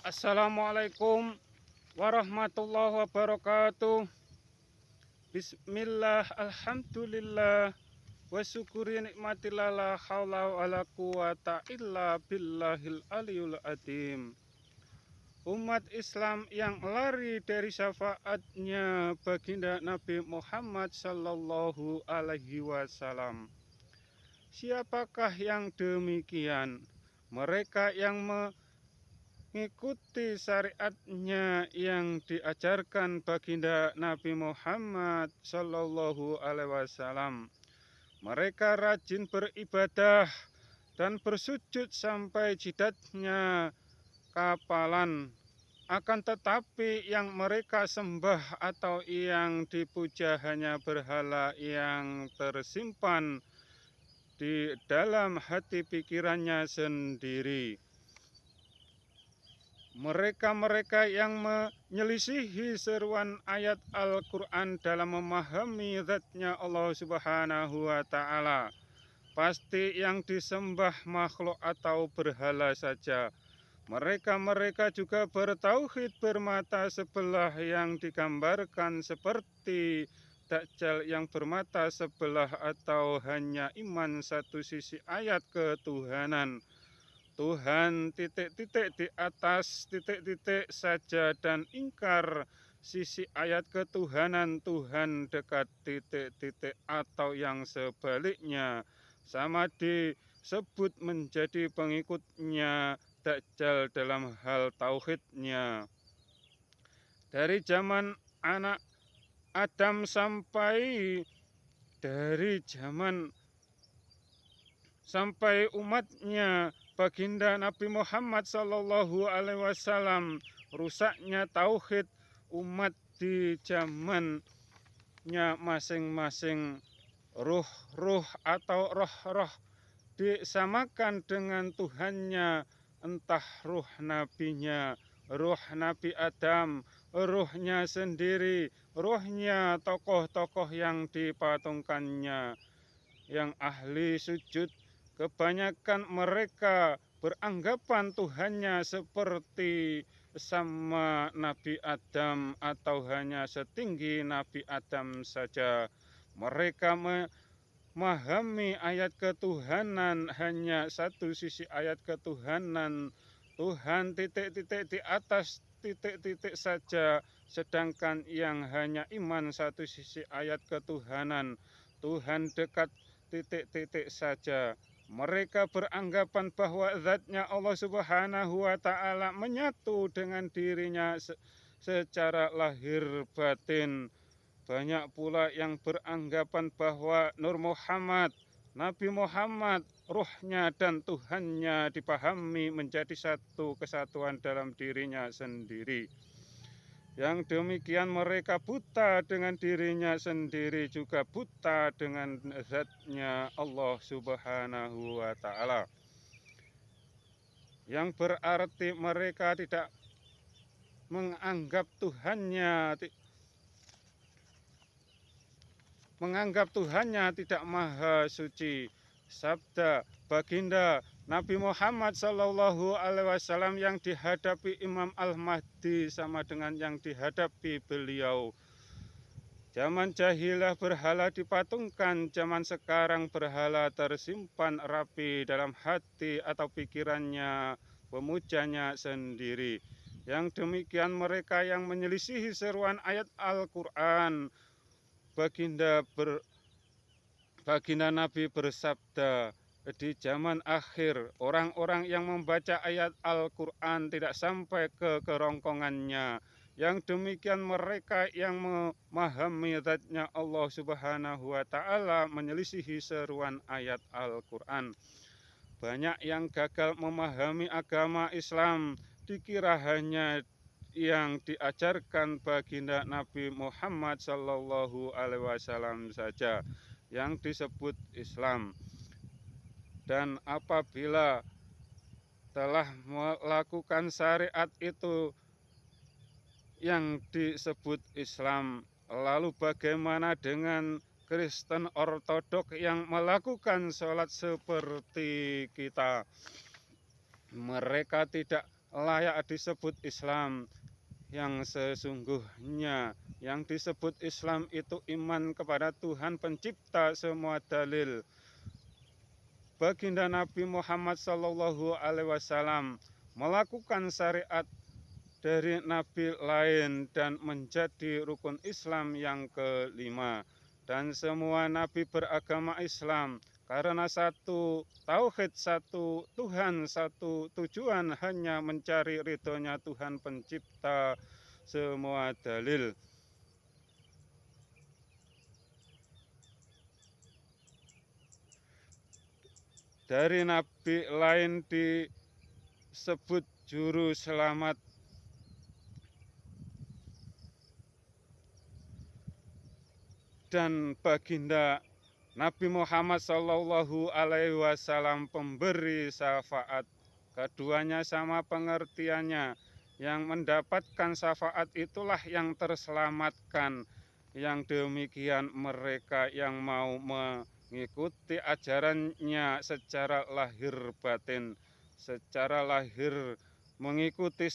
Assalamualaikum warahmatullahi wabarakatuh. Bismillah, alhamdulillah, wa syukuri nikmatillah, la haula wala quwata illa billahil aliyul adim. Umat Islam yang lari dari syafaatnya baginda Nabi Muhammad sallallahu alaihi wasallam. Siapakah yang demikian? Mereka yang mengikuti syariatnya yang diajarkan baginda Nabi Muhammad Sallallahu Alaihi Wasallam. Mereka rajin beribadah dan bersujud sampai jidatnya kapalan. Akan tetapi yang mereka sembah atau yang dipuja hanya berhala yang tersimpan di dalam hati pikirannya sendiri. Mereka-mereka yang menyelisihi seruan ayat Al-Quran dalam memahami zatnya Allah Subhanahu wa Ta'ala, pasti yang disembah makhluk atau berhala saja. Mereka-mereka juga bertauhid bermata sebelah yang digambarkan seperti Dajjal yang bermata sebelah, atau hanya iman satu sisi ayat ketuhanan. Tuhan titik-titik di atas titik-titik saja, dan ingkar sisi ayat ketuhanan Tuhan dekat titik-titik atau yang sebaliknya, sama disebut menjadi pengikutnya Dajjal dalam hal tauhidnya. Dari zaman anak Adam sampai umatnya baginda Nabi Muhammad Sallallahu Alaihi Wasallam, rusaknya tauhid umat di zamannya masing-masing. Ruh-ruh atau roh-roh disamakan dengan Tuhannya, entah ruh nabinya, ruh Nabi Adam, ruhnya sendiri, ruhnya tokoh-tokoh yang dipatungkannya. Yang ahli sujud, kebanyakan mereka beranggapan Tuhannya seperti sama Nabi Adam atau hanya setinggi Nabi Adam saja. Mereka memahami ayat ketuhanan hanya satu sisi ayat ketuhanan, Tuhan titik-titik di atas titik-titik saja, sedangkan yang hanya iman satu sisi ayat ketuhanan, Tuhan dekat titik-titik saja. Mereka beranggapan bahwa zatnya Allah Subhanahu wa Ta'ala menyatu dengan dirinya secara lahir batin. Banyak pula yang beranggapan bahwa Nur Muhammad, Nabi Muhammad, ruhnya dan Tuhannya dipahami menjadi satu kesatuan dalam dirinya sendiri. Yang demikian mereka buta dengan dirinya sendiri, juga buta dengan zatnya Allah Subhanahu wa Ta'ala. Yang berarti mereka tidak menganggap Tuhannya tidak maha suci. Sabda baginda Nabi Muhammad Sallallahu Alaihi Wasallam yang dihadapi Imam Al-Mahdi sama dengan yang dihadapi beliau. Zaman jahilah berhala dipatungkan, zaman sekarang berhala tersimpan rapi dalam hati atau pikirannya pemujanya sendiri. Yang demikian mereka yang menyelisihi seruan ayat Al-Quran. Baginda Nabi bersabda, di zaman akhir orang-orang yang membaca ayat Al-Quran tidak sampai ke kerongkongannya. Yang demikian mereka yang memahami zatnya Allah Subhanahu wa Ta'ala menyelisihi seruan ayat Al-Quran. Banyak yang gagal memahami agama Islam, dikira hanya yang diajarkan baginda Nabi Muhammad Sallallahu Alaihi Wasallam saja yang disebut Islam. Dan apabila telah melakukan syariat itu yang disebut Islam, lalu bagaimana dengan Kristen Ortodok yang melakukan sholat seperti kita? Mereka tidak layak disebut Islam. Yang sesungguhnya yang disebut Islam itu iman kepada Tuhan pencipta semua dalil. Baginda Nabi Muhammad SAW melakukan syariat dari nabi lain dan menjadi rukun Islam yang kelima. Dan semua nabi beragama Islam karena satu tauhid, satu Tuhan, satu tujuan, hanya mencari ridhonya Tuhan pencipta semua dalil. Dari nabi lain disebut juru selamat. Dan baginda Nabi Muhammad SAW pemberi syafaat. Keduanya sama pengertiannya. Yang mendapatkan syafaat itulah yang terselamatkan. Yang demikian mereka yang mau mengikuti ajarannya secara lahir batin. Secara lahir mengikuti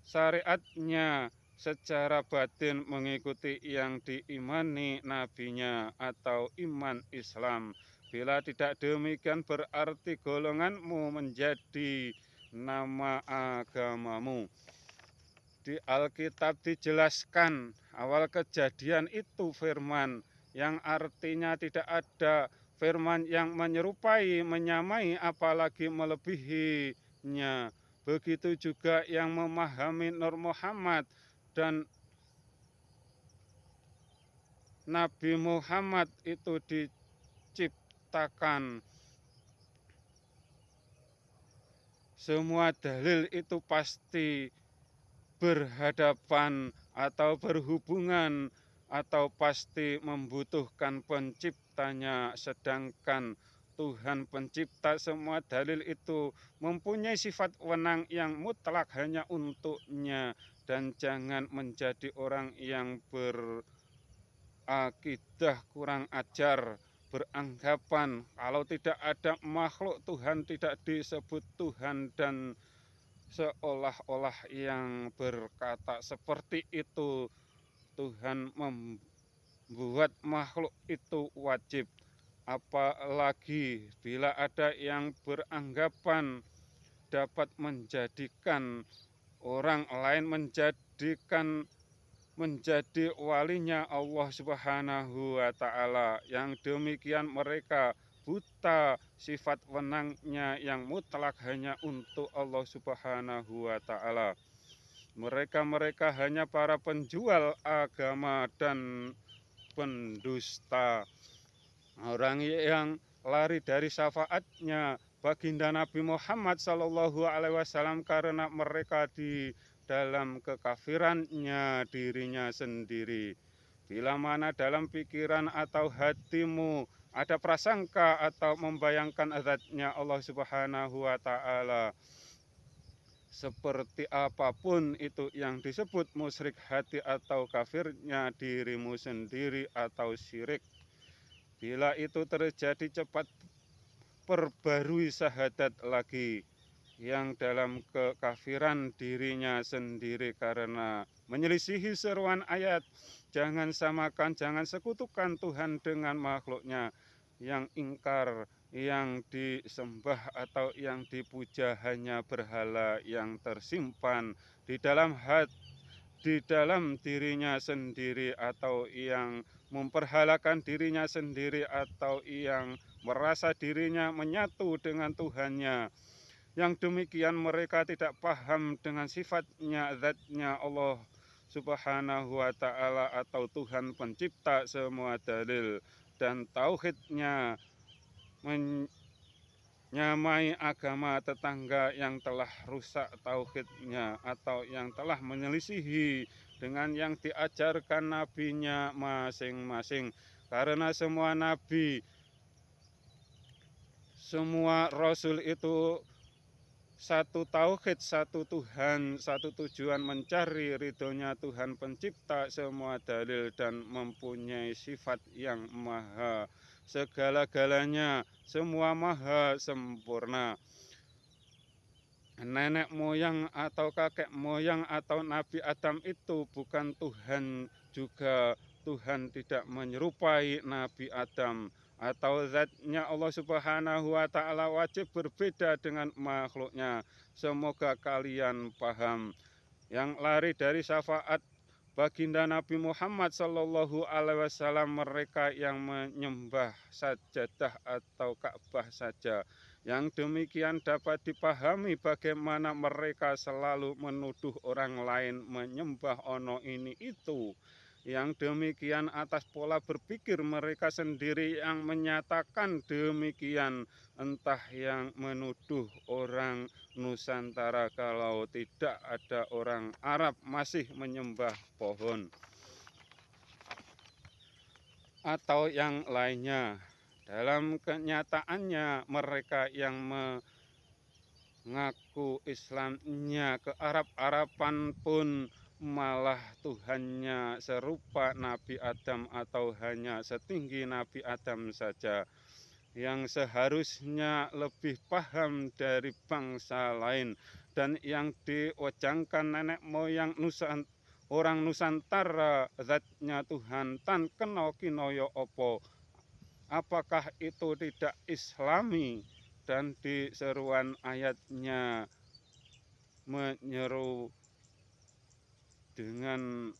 syariatnya, secara batin mengikuti yang diimani nabinya atau iman Islam. Bila tidak demikian berarti golonganmu menjadi nama agamamu. Di Alkitab dijelaskan awal kejadian itu firman, yang artinya tidak ada firman yang menyerupai, menyamai, apalagi melebihinya. Begitu juga yang memahami Nur Muhammad dan Nabi Muhammad itu diciptakan. Semua dalil itu pasti berhadapan atau berhubungan atau pasti membutuhkan penciptanya, sedangkan Tuhan pencipta semua dalil itu mempunyai sifat wenang yang mutlak hanya untuknya. Dan jangan menjadi orang yang berakidah kurang ajar, beranggapan kalau tidak ada makhluk Tuhan tidak disebut Tuhan, dan seolah-olah yang berkata seperti itu Tuhan membuat makhluk itu wajib. Apalagi bila ada yang beranggapan dapat menjadikan orang lain menjadi walinya Allah Subhanahu wa Ta'ala. Yang demikian mereka buta, sifat wenangnya yang mutlak hanya untuk Allah Subhanahu wa Ta'ala. Mereka hanya para penjual agama dan pendusta. Orang yang lari dari syafaatnya baginda Nabi Muhammad SAW karena mereka di dalam kekafirannya dirinya sendiri. Bila mana dalam pikiran atau hatimu ada prasangka atau membayangkan azabnya Allah Subhanahu wa Ta'ala, seperti apapun itu yang disebut musyrik hati atau kafirnya dirimu sendiri atau syirik, bila itu terjadi cepat perbarui syahadat lagi. Yang dalam kekafiran dirinya sendiri karena menyelisihi seruan ayat, jangan samakan, jangan sekutukan Tuhan dengan makhluknya. Yang ingkar, yang disembah atau yang dipuja hanya berhala yang tersimpan di dalam dirinya sendiri, atau yang memperhalakan dirinya sendiri, atau yang merasa dirinya menyatu dengan Tuhannya. Yang demikian mereka tidak paham dengan sifatnya, zatnya Allah Subhanahu wa Ta'ala atau Tuhan pencipta semua dalil, dan tauhidnya menyamai agama tetangga yang telah rusak tauhidnya atau yang telah menyelisihi dengan yang diajarkan nabinya masing-masing. Karena semua nabi, semua rasul itu satu tauhid, satu Tuhan, satu tujuan, mencari ridhonya Tuhan pencipta semua dalil dan mempunyai sifat yang maha segala-galanya, semua maha sempurna. nenek moyang atau kakek moyang atau Nabi Adam itu bukan Tuhan, juga Tuhan tidak menyerupai Nabi Adam, atau zatnya Allah Subhanahu wa Ta'ala wajib berbeda dengan makhluknya. Semoga kalian paham. Yang lari dari syafaat baginda Nabi Muhammad Sallallahu Alaihi Wasallam, mereka yang menyembah sajadah atau Ka'bah saja. Yang demikian dapat dipahami bagaimana mereka selalu menuduh orang lain menyembah ono ini itu. Yang demikian atas pola berpikir mereka sendiri yang menyatakan demikian, entah yang menuduh orang Nusantara kalau tidak ada orang Arab masih menyembah pohon, atau yang lainnya. Dalam kenyataannya mereka yang mengaku Islamnya ke Arab-Araban pun malah Tuhannya serupa Nabi Adam atau hanya setinggi Nabi Adam saja, yang seharusnya lebih paham dari bangsa lain, dan yang diwejangkan nenek moyang orang Nusantara zatnya Tuhan tan kena kinoyo opo. Apakah itu tidak Islami? Dan di seruan ayatnya menyeru dengan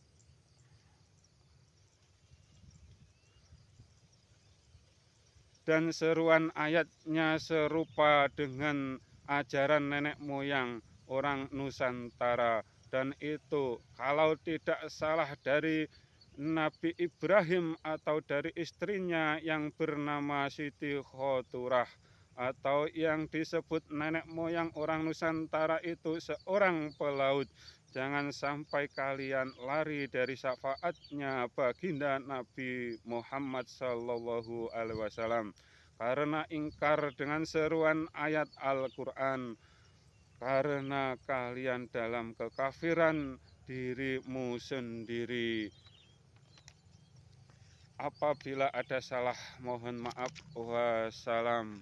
seruan ayatnya serupa dengan ajaran nenek moyang orang Nusantara, dan itu kalau tidak salah dari Nabi Ibrahim atau dari istrinya yang bernama Siti Khoturah, atau yang disebut nenek moyang orang Nusantara itu seorang pelaut. Jangan sampai kalian lari dari syafaatnya baginda Nabi Muhammad Sallallahu Alaihi Wasallam karena ingkar dengan seruan ayat Al-Quran, karena kalian dalam kekafiran dirimu sendiri. Apabila ada salah mohon maaf. Wassalam.